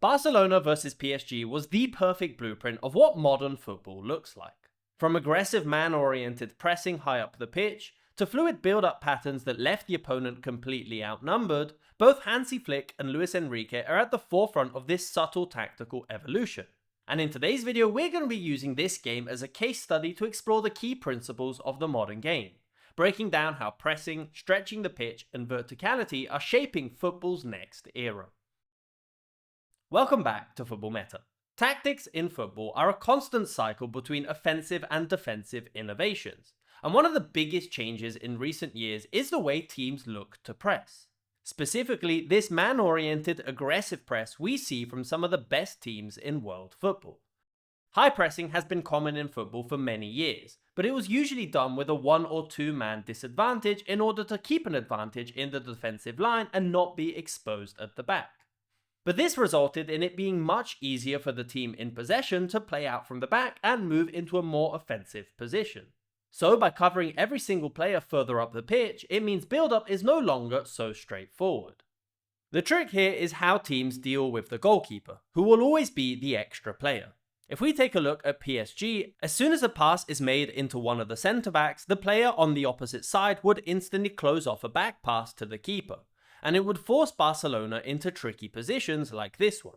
Barcelona versus PSG was the perfect blueprint of what modern football looks like. From aggressive man-oriented pressing high up the pitch, to fluid build-up patterns that left the opponent completely outnumbered, both Hansi Flick and Luis Enrique are at the forefront of this subtle tactical evolution. And in today's video, we're going to be using this game as a case study to explore the key principles of the modern game, breaking down how pressing, stretching the pitch, and verticality are shaping football's next era. Welcome back to Football Meta. Tactics in football are a constant cycle between offensive and defensive innovations, and one of the biggest changes in recent years is the way teams look to press. Specifically, this man-oriented aggressive press we see from some of the best teams in world football. High pressing has been common in football for many years, but it was usually done with a 1 or 2 man disadvantage in order to keep an advantage in the defensive line and not be exposed at the back. But this resulted in it being much easier for the team in possession to play out from the back and move into a more offensive position. So by covering every single player further up the pitch, it means build-up is no longer so straightforward. The trick here is how teams deal with the goalkeeper, who will always be the extra player. If we take a look at PSG, as soon as a pass is made into one of the centre-backs, the player on the opposite side would instantly close off a back pass to the keeper, and it would force Barcelona into tricky positions like this one,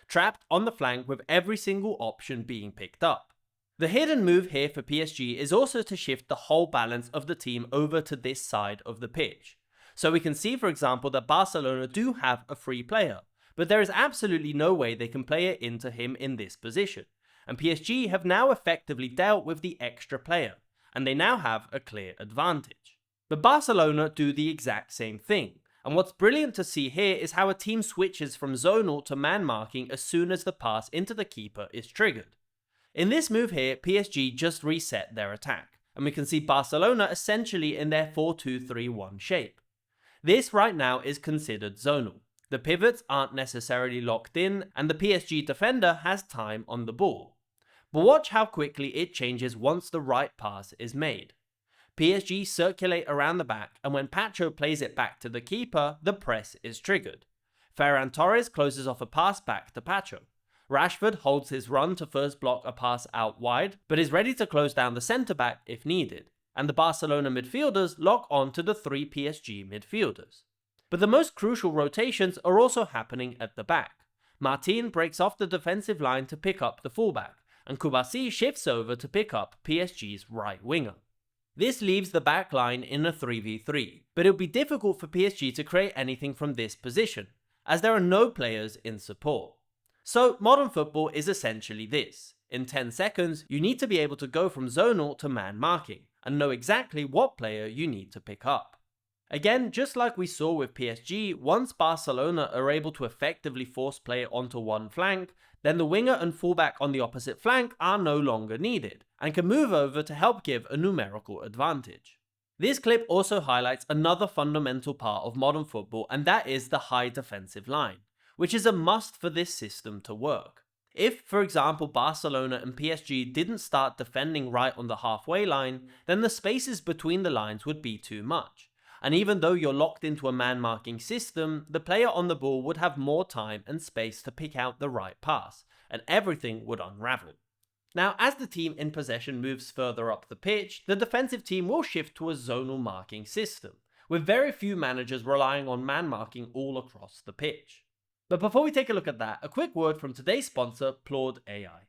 trapped on the flank with every single option being picked up. The hidden move here for PSG is also to shift the whole balance of the team over to this side of the pitch. So we can see, for example, that Barcelona do have a free player, but there is absolutely no way they can play it into him in this position, and PSG have now effectively dealt with the extra player, and they now have a clear advantage. But Barcelona do the exact same thing. And what's brilliant to see here is how a team switches from zonal to man marking as soon as the pass into the keeper is triggered. In this move here, PSG just reset their attack, and we can see Barcelona essentially in their 4-2-3-1 shape. This right now is considered zonal. The pivots aren't necessarily locked in, and the PSG defender has time on the ball. But watch how quickly it changes once the right pass is made. PSG circulate around the back, and when Pacho plays it back to the keeper, the press is triggered. Ferran Torres closes off a pass back to Pacho. Rashford holds his run to first block a pass out wide, but is ready to close down the centre-back if needed, and the Barcelona midfielders lock on to the 3 PSG midfielders. But the most crucial rotations are also happening at the back. Martin breaks off the defensive line to pick up the fullback, and Kubasi shifts over to pick up PSG's right winger. This leaves the back line in a 3v3, but it will be difficult for PSG to create anything from this position, as there are no players in support. So modern football is essentially this. In 10 seconds, you need to be able to go from zonal to man marking, and know exactly what player you need to pick up. Again, just like we saw with PSG, once Barcelona are able to effectively force play onto one flank, then the winger and fullback on the opposite flank are no longer needed, and can move over to help give a numerical advantage. This clip also highlights another fundamental part of modern football, and that is the high defensive line, which is a must for this system to work. If, for example, Barcelona and PSG didn't start defending right on the halfway line, then the spaces between the lines would be too much. And even though you're locked into a man-marking system, the player on the ball would have more time and space to pick out the right pass, and everything would unravel. Now, as the team in possession moves further up the pitch, the defensive team will shift to a zonal marking system, with very few managers relying on man-marking all across the pitch. But before we take a look at that, a quick word from today's sponsor, Claude AI.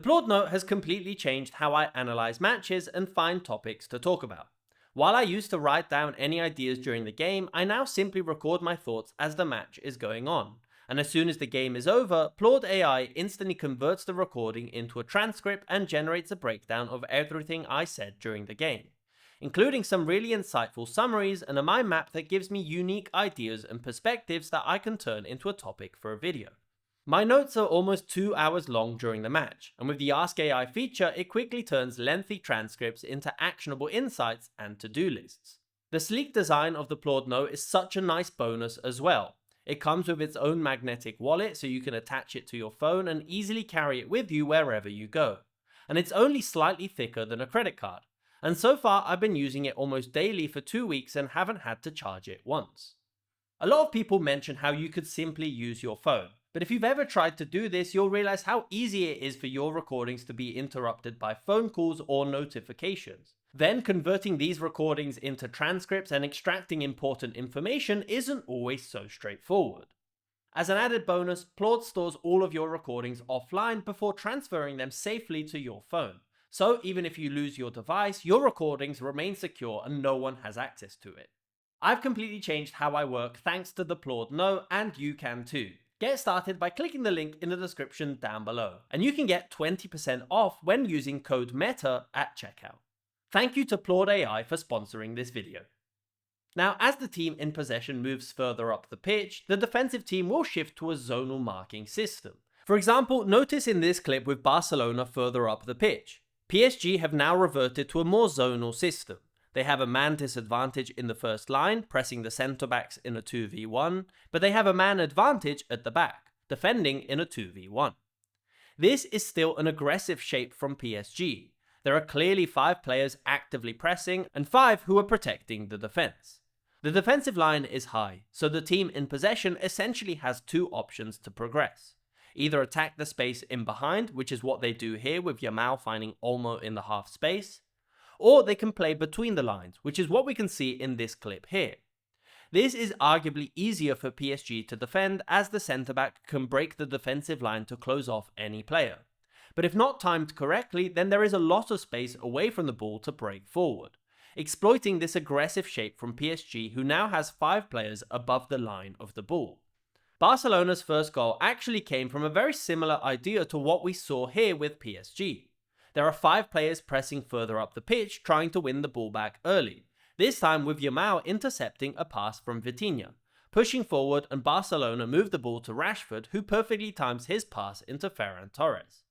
Claude Note has completely changed how I analyze matches and find topics to talk about. While I used to write down any ideas during the game, I now simply record my thoughts as the match is going on. And as soon as the game is over, Claude AI instantly converts the recording into a transcript and generates a breakdown of everything I said during the game, including some really insightful summaries and a mind map that gives me unique ideas and perspectives that I can turn into a topic for a video. My notes are almost 2 hours long during the match, and with the Ask AI feature, it quickly turns lengthy transcripts into actionable insights and to-do lists. The sleek design of the Claude Note is such a nice bonus as well. It comes with its own magnetic wallet, so you can attach it to your phone and easily carry it with you wherever you go. And it's only slightly thicker than a credit card. And so far I've been using it almost daily for 2 weeks and haven't had to charge it once. A lot of people mention how you could simply use your phone, But if you've ever tried to do this, you'll realize how easy it is for your recordings to be interrupted by phone calls or notifications. Then converting these recordings into transcripts and extracting important information isn't always so straightforward. As an added bonus, Plord stores all of your recordings offline before transferring them safely to your phone. So even if you lose your device, your recordings remain secure and no one has access to it. I've completely changed how I work thanks to the Plord No, and you can too. Get started by clicking the link in the description down below, and you can get 20% off when using code META at checkout. Thank you to Plord AI for sponsoring this video. Now, as the team in possession moves further up the pitch, the defensive team will shift to a zonal marking system. For example, notice in this clip with Barcelona further up the pitch. PSG have now reverted to a more zonal system. They have a man disadvantage in the first line, pressing the centre-backs in a 2v1, but they have a man advantage at the back, defending in a 2v1. This is still an aggressive shape from PSG. There are clearly 5 players actively pressing and 5 who are protecting the defence. The defensive line is high, so the team in possession essentially has 2 options to progress. Either attack the space in behind, which is what they do here with Yamal finding Olmo in the half space, or they can play between the lines, which is what we can see in this clip here. This is arguably easier for PSG to defend, as the centre-back can break the defensive line to close off any player. But if not timed correctly, then there is a lot of space away from the ball to break forward, exploiting this aggressive shape from PSG, who now has 5 players above the line of the ball. Barcelona's first goal actually came from a very similar idea to what we saw here with PSG. There are 5 players pressing further up the pitch, trying to win the ball back early, this time with Yamal intercepting a pass from Vitinha, pushing forward, and Barcelona move the ball to Rashford, who perfectly times his pass into Ferran Torres.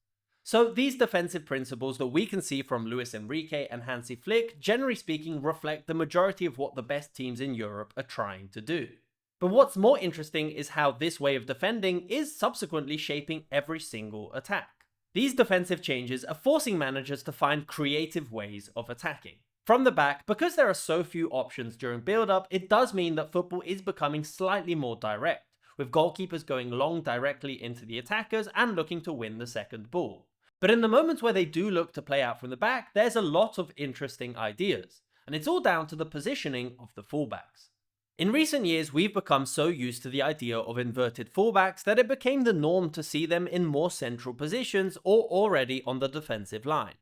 So these defensive principles that we can see from Luis Enrique and Hansi Flick, generally speaking, reflect the majority of what the best teams in Europe are trying to do. But what's more interesting is how this way of defending is subsequently shaping every single attack. These defensive changes are forcing managers to find creative ways of attacking. From the back, because there are so few options during build-up, it does mean that football is becoming slightly more direct, with goalkeepers going long directly into the attackers and looking to win the second ball. But in the moments where they do look to play out from the back, there's a lot of interesting ideas, and it's all down to the positioning of the fullbacks. In recent years, we've become so used to the idea of inverted fullbacks that it became the norm to see them in more central positions or already on the defensive line.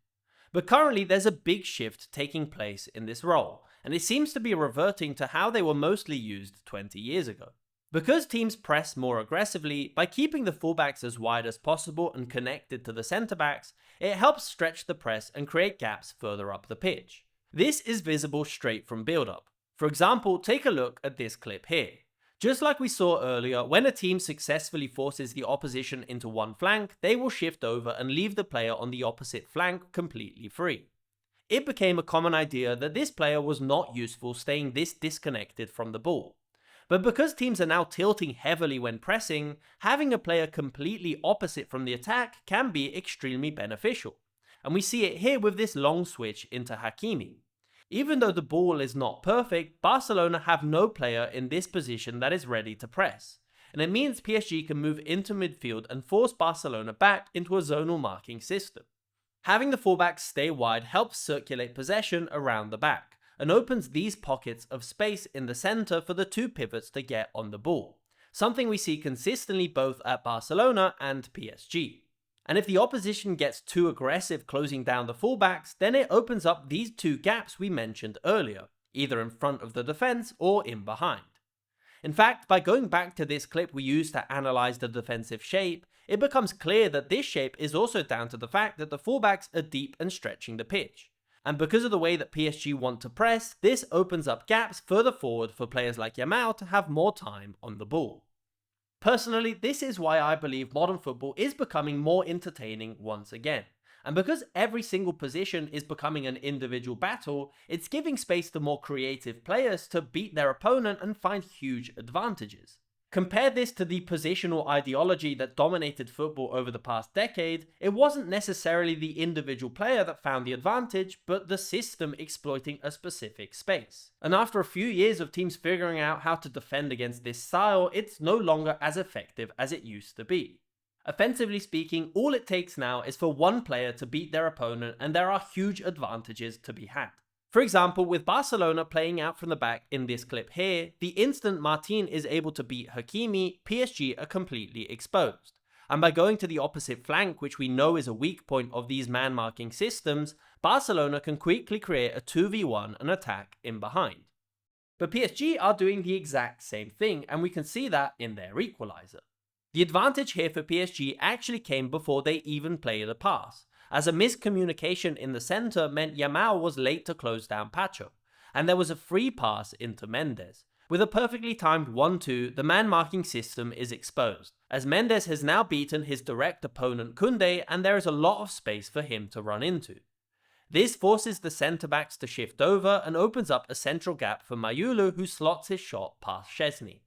But currently there's a big shift taking place in this role, and it seems to be reverting to how they were mostly used 20 years ago. Because teams press more aggressively, by keeping the fullbacks as wide as possible and connected to the centre-backs, it helps stretch the press and create gaps further up the pitch. This is visible straight from build-up. For example, take a look at this clip here. Just like we saw earlier, when a team successfully forces the opposition into one flank, they will shift over and leave the player on the opposite flank completely free. It became a common idea that this player was not useful staying this disconnected from the ball. But because teams are now tilting heavily when pressing, having a player completely opposite from the attack can be extremely beneficial. And we see it here with this long switch into Hakimi. Even though the ball is not perfect, Barcelona have no player in this position that is ready to press. And it means PSG can move into midfield and force Barcelona back into a zonal marking system. Having the fullbacks stay wide helps circulate possession around the back, and opens these pockets of space in the centre for the 2 pivots to get on the ball, something we see consistently both at Barcelona and PSG. And if the opposition gets too aggressive closing down the fullbacks, then it opens up these 2 gaps we mentioned earlier, either in front of the defence or in behind. In fact, by going back to this clip we used to analyse the defensive shape, it becomes clear that this shape is also down to the fact that the fullbacks are deep and stretching the pitch. And because of the way that PSG want to press, this opens up gaps further forward for players like Yamal to have more time on the ball. Personally, this is why I believe modern football is becoming more entertaining once again. And because every single position is becoming an individual battle, it's giving space to more creative players to beat their opponent and find huge advantages. Compare this to the positional ideology that dominated football over the past decade. It wasn't necessarily the individual player that found the advantage, but the system exploiting a specific space. And after a few years of teams figuring out how to defend against this style, it's no longer as effective as it used to be. Offensively speaking, all it takes now is for one player to beat their opponent, and there are huge advantages to be had. For example, with Barcelona playing out from the back in this clip here, the instant Martin is able to beat Hakimi, PSG are completely exposed. And by going to the opposite flank, which we know is a weak point of these man-marking systems, Barcelona can quickly create a 2v1 and attack in behind. But PSG are doing the exact same thing, and we can see that in their equalizer. The advantage here for PSG actually came before they even played a pass, as a miscommunication in the centre meant Yamal was late to close down Pacho, and there was a free pass into Mendes. With a perfectly timed 1-2, the man-marking system is exposed, as Mendes has now beaten his direct opponent Koundé, and there is a lot of space for him to run into. This forces the centre-backs to shift over and opens up a central gap for Mayulu, who slots his shot past Szczesny.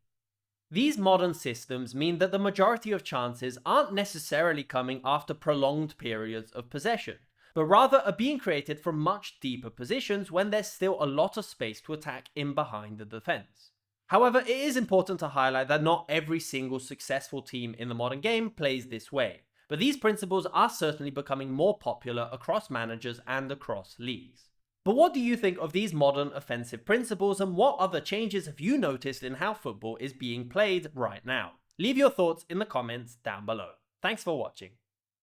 These modern systems mean that the majority of chances aren't necessarily coming after prolonged periods of possession, but rather are being created from much deeper positions when there's still a lot of space to attack in behind the defense. However, it is important to highlight that not every single successful team in the modern game plays this way, but these principles are certainly becoming more popular across managers and across leagues. But what do you think of these modern offensive principles, and what other changes have you noticed in how football is being played right now? Leave your thoughts in the comments down below. Thanks for watching.